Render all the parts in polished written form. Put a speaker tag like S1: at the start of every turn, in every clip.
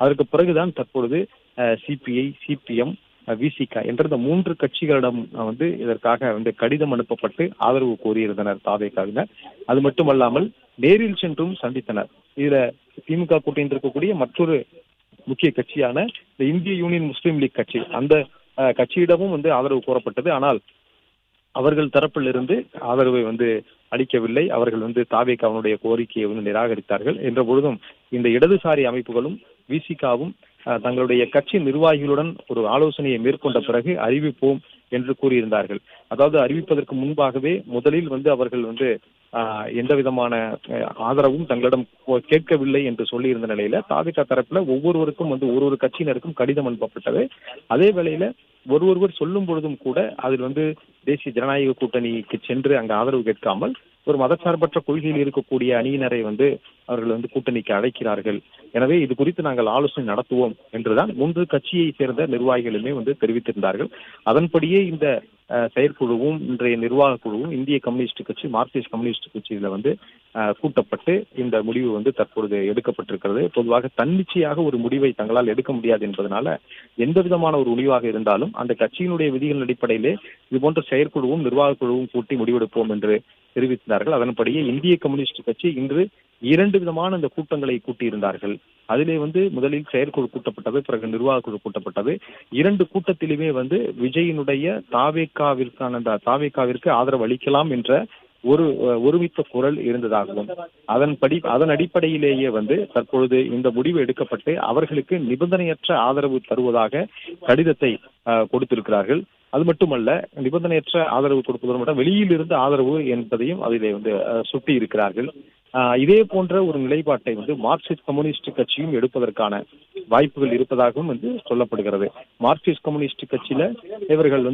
S1: அதற்கு பிறகுதான் தற்பொழுது சிபிஐ, சிபிஎம், விசிக என்ற இந்த 3 கட்சிகளிடம் இதற்காக கடிதம் அனுப்பப்பட்டு ஆதரவு கோரியிருந்தனர் தாவேகாவினர். அது மட்டுமல்லாமல் நேரில் சென்றும் சந்தித்தனர். இதுல திமுக கூட்டணியில் இருக்கக்கூடிய மற்றொரு முக்கிய கட்சியான இந்த இந்திய யூனியன் முஸ்லீம் லீக் கட்சி, அந்த கட்சியிடமும் ஆதரவு கோரப்பட்டது. ஆனால் அவர்கள் தரப்பில் இருந்து ஆதரவை அளிக்கவில்லை. அவர்கள் தாவேகாவினுடைய கோரிக்கையை நிராகரித்தார்கள். என்ற பொழுதும் இந்த இடதுசாரி அமைப்புகளும் விசிகாவும் தங்களுடைய கட்சி நிர்வாகிகளுடன் ஒரு ஆலோசனையை மேற்கொண்ட பிறகு அறிவிப்போம் என்று கூறியிருந்தார்கள். அதாவது அறிவிப்பதற்கு முன்பாகவே முதலில் அவர்கள் எந்த விதமான ஆதரவும் தங்களிடம் கேட்கவில்லை என்று சொல்லியிருந்த நிலையில தாவேகா தரப்புல ஒவ்வொருவருக்கும் ஒரு கட்சியினருக்கும் கடிதம் அனுப்பப்பட்டது. அதே வேளையில ஒருவர் சொல்லும் பொழுதும் கூட அதில் தேசிய ஜனநாயக கூட்டணிக்கு சென்று அங்கு ஆதரவு கேட்காமல் ஒரு மதசார்பற்ற கொள்கையில் இருக்கக்கூடிய அணியினரை அவர்கள் கூட்டணிக்கு அழைக்கிறார்கள். எனவே இது குறித்து நாங்கள் ஆலோசனை நடத்துவோம் என்றுதான் 3 கட்சியை சேர்ந்த நிர்வாகிகளுமே தெரிவித்திருந்தார்கள். அதன்படியே இந்த செயற்குழுவும் இன்றைய நிர்வாக குழுவும் இந்திய கம்யூனிஸ்ட் கட்சி, மார்க்சிஸ்ட் கம்யூனிஸ்ட் கட்சியில கூட்டப்பட்டு இந்த முடிவு தற்பொழுது எடுக்கப்பட்டிருக்கிறது. பொதுவாக தன்னிச்சையாக ஒரு முடிவை தங்களால் எடுக்க முடியாது என்பதனால எந்த விதமான ஒரு முடிவாக இருந்தாலும் அந்த கட்சியினுடைய விதிகளின் அடிப்படையிலே இது போன்ற செயற்குழுவும் நிர்வாக குழுவும் கூட்டி முடிவெடுப்போம் என்று தெரிவித்தார்கள். அதன்படியே இந்திய கம்யூனிஸ்ட் கட்சி இன்று 2 விதமான இந்த கூட்டங்களை கூட்டியிருந்தார்கள். அதிலே முதலில் செயற்குழு கூட்டப்பட்டது, பிறகு நிர்வாக குழு கூட்டப்பட்டது. 2 கூட்டத்திலுமே விஜயினுடைய தாவேகாவிற்கு ஆதரவு அளிக்கலாம் என்ற ஒரு ஒருமித்த குரல் இருந்ததாகவும் அதன் அடிப்படையிலேயே தற்பொழுது இந்த முடிவு எடுக்கப்பட்டு அவர்களுக்கு நிபந்தனையற்ற ஆதரவு தருவதாக கடிதத்தை கொடுத்திருக்கிறார்கள். அது மட்டுமல்ல, நிபந்தனையற்ற ஆதரவு கொடுப்பதோடு மட்டும் வெளியில் இருந்து ஆதரவு என்பதையும் அதிலே சுட்டி இருக்கிறார்கள். இதே போன்ற ஒரு நிலைப்பாட்டை மார்க்சிஸ்ட் கம்யூனிஸ்ட் கட்சியும் எடுப்பதற்கான வாய்ப்புகள் இருப்பதாகவும் சொல்லப்படுகிறது. மார்க்சிஸ்ட் கம்யூனிஸ்ட் கட்சியில இவர்கள்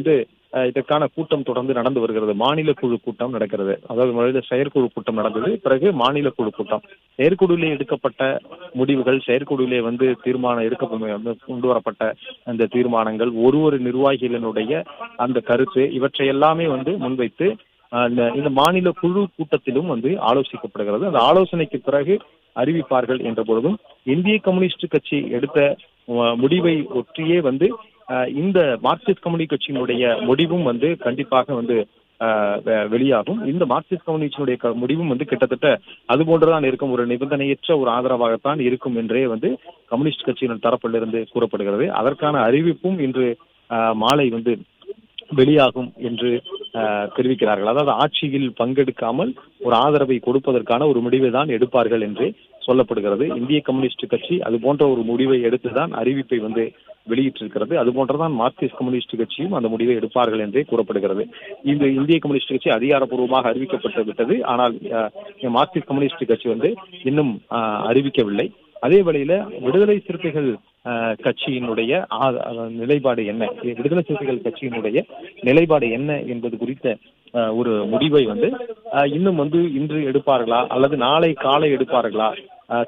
S1: இதற்கான கூட்டம் தொடர்ந்து நடந்து வருகிறது. மாநில குழு கூட்டம் நடக்கிறது. அதாவது முதல்ல செயற்குழு கூட்டம் நடந்தது, பிறகு மாநில குழு கூட்டம். செயற்குழுவிலே எடுக்கப்பட்ட முடிவுகள், செயற்குழுவிலே கொண்டு வரப்பட்ட அந்த தீர்மானங்கள், ஒரு நிர்வாகிகளினுடைய அந்த கருத்து, இவற்றை எல்லாமே முன்வைத்து இந்த மாநில குழு கூட்டத்திலும் ஆலோசிக்கப்படுகிறது. அந்த ஆலோசனைக்கு பிறகு அறிவிப்பார்கள் என்ற பொழுதும் இந்திய கம்யூனிஸ்ட் கட்சி எடுத்த முடிவை ஒற்றியே இந்த மார்க்சிஸ்ட் கம்யூனிஸ்ட் கட்சியினுடைய முடிவும் கண்டிப்பாக வெளியாகும். இந்த மார்க்சிஸ்ட் கம்யூனிஸ்டினுடைய முடிவும் கிட்டத்தட்ட அது போன்றுதான் இருக்கும். ஒரு நிபந்தனையற்ற ஒரு ஆதரவாகத்தான் இருக்கும் என்றே கம்யூனிஸ்ட் கட்சியினர் தரப்பிலிருந்து கூறப்படுகிறது. அதற்கான அறிவிப்பும் இன்று மாலை வெளியாகும் என்று தெரிவிக்கிறார்கள். அதாவது ஆட்சியில் பங்கெடுக்காமல் ஒரு ஆதரவை கொடுப்பதற்கான ஒரு முடிவை தான் எடுப்பார்கள் என்று சொல்லப்படுகிறது. இந்திய கம்யூனிஸ்ட் கட்சி அது போன்ற ஒரு முடிவை எடுத்துதான் அறிவிப்பை வெளியிட்டிருக்கிறது. அது போன்றதான் மார்க்சிஸ்ட் கம்யூனிஸ்ட் கட்சியும் அந்த முடிவை எடுப்பார்கள் என்றே கூறப்படுகிறது. இந்த இந்திய கம்யூனிஸ்ட் கட்சி அதிகாரப்பூர்வமாக அறிவிக்கப்பட்டு விட்டது. ஆனால் மார்க்சிஸ்ட் கம்யூனிஸ்ட் கட்சி இன்னும் அறிவிக்கவில்லை. அதே வேளையில விடுதலை சிறுத்தைகள் கட்சியினுடைய நிலைப்பாடு என்ன, விடுதலை சிறுத்தைகள் கட்சியினுடைய நிலைப்பாடு என்ன என்பது குறித்த ஒரு முடிவை இன்னும் இன்று எடுப்பார்களா அல்லது நாளை காலை எடுப்பார்களா?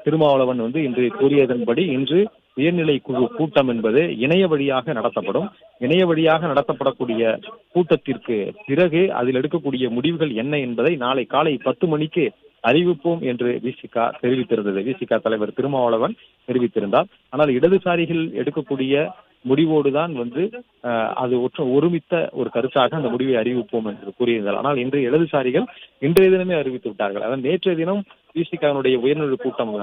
S1: திருமாவளவன் இன்று கூறியதன்படி இன்று உயர்நிலை குழு கூட்டம் என்பது இணைய வழியாக நடத்தப்படும். இணைய வழியாக நடத்தப்படக்கூடிய கூட்டத்திற்கு பிறகு அதில் எடுக்கக்கூடிய முடிவுகள் என்ன என்பதை நாளை காலை 10 மணிக்கு அறிவிப்போம் என்று விசிக தெரிவித்திருந்தது. விசிக தலைவர் திருமாவளவன் தெரிவித்திருந்தார். ஆனால் இடதுசாரிகள் எடுக்கக்கூடிய முடிவோடுதான் அது ஒருமித்த ஒரு கருத்தாக அந்த முடிவை அறிவிப்போம் என்று கூறியிருந்தார். ஆனால் இன்று இடதுசாரிகள் இன்றைய தினமே அறிவித்து விட்டார்கள். அதாவது நேற்றைய தினம் விசிகனுடைய உயர்நிலை கூட்டம்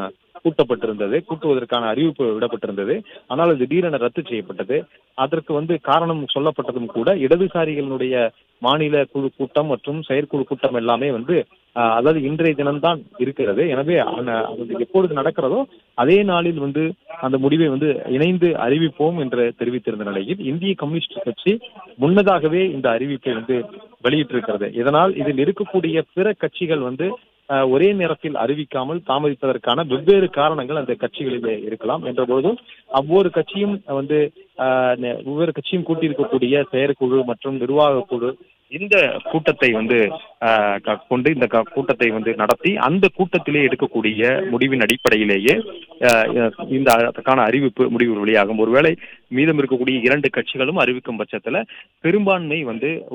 S1: கூட்டப்பட்டிருந்தது, கூட்டுவதற்கான அறிவிப்பு விடப்பட்டிருந்தது. ஆனால் அது திடீரென ரத்து செய்யப்பட்டது. அதற்கு காரணம் சொல்லப்பட்டதும் கூட இடதுசாரிகளுடைய மாநில குழு கூட்டம் மற்றும் செயற்குழு கூட்டம் எல்லாமே அதாவது இன்றைய தினம்தான் இருக்கிறது. எனவே எப்பொழுது நடக்கிறதோ அதே நாளில் அந்த முடிவை இணைந்து அறிவிப்போம் என்று தெரிவித்திருந்த நிலையில் இந்திய கம்யூனிஸ்ட் கட்சி முன்னதாகவே இந்த அறிவிப்பை வெளியிட்டிருக்கிறது. இதனால் இதில் இருக்கக்கூடிய பிற கட்சிகள் ஒரே நேரத்தில் அறிவிக்காமல் தாமதிப்பதற்கான வெவ்வேறு காரணங்கள் அந்த கட்சிகளிலே இருக்கலாம். என்ற பொழுதும் ஒவ்வொரு கட்சியும் ஒவ்வொரு கட்சியும் கூட்டியிருக்கக்கூடிய செயற்குழு மற்றும் நிர்வாக குழு இந்த கூட்டத்தை கொண்டு இந்த கூட்டத்தை நடத்தி அந்த கூட்டத்திலே எடுக்கக்கூடிய முடிவின் அடிப்படையிலேயே இந்த அதற்கான அறிவிப்பு முடிவு வெளியாகும். ஒருவேளை மீதம் இருக்கக்கூடிய 2 கட்சிகளும் அறிவிக்கும் பட்சத்துல பெரும்பான்மை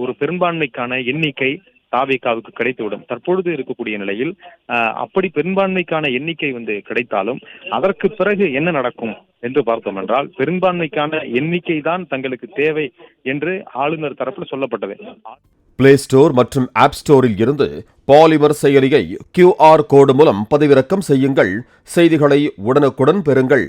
S1: ஒரு பெரும்பான்மைக்கான எண்ணிக்கை தாவேகாவுக்கு கிடைத்துவிடும். தற்பொழுது இருக்கக்கூடிய நிலையில் அப்படி பெரும்பான்மைக்கான எண்ணிக்கை வந்து கிடைத்தாலும் அதற்கு பிறகு என்ன நடக்கும் என்று பார்த்தோம் என்றால், பெரும்பான்மைக்கான எண்ணிக்கை தான் தங்களுக்கு தேவை என்று ஆளுநர் தரப்பில் சொல்லப்பட்டது.
S2: பிளே ஸ்டோர் மற்றும் ஆப் ஸ்டோரில் இருந்து பாலிமர் செயலியை QR கோடு மூலம் பதிவிறக்கம் செய்யுங்கள். செய்திகளை உடனுக்குடன் பெறுங்கள்.